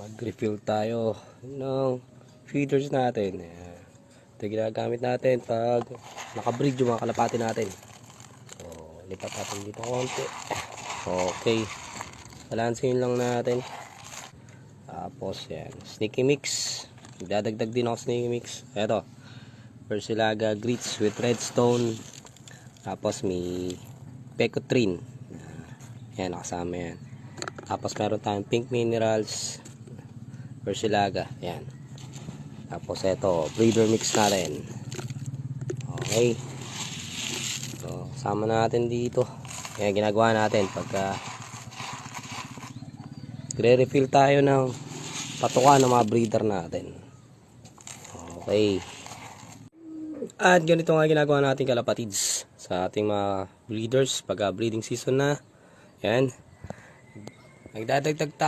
Mag-refill tayo ng feeders natin. Ayan. Ito ginagamit natin pag nakabreed yung mga kalapati natin. So, lipat natin dito konti. Okay. Balansin lang natin. Tapos yan, sneaky mix. Dadagdag din ako sneaky mix. Ito, Versilaga grits with redstone. Tapos may Pecotrin. Yan, nakasama yan. Tapos meron tayong pink minerals, Versilaga. Yan. Tapos ito, breeder mix natin. Okay. So, sama natin dito. Yan, ginagawa natin pagka re-refill tayo ng patukan ng mga breeder natin. Okay. At ganito nga ginagawa natin kalapatids sa ating mga breeders pagka breeding season na. Yan. Nagdadagdag tayo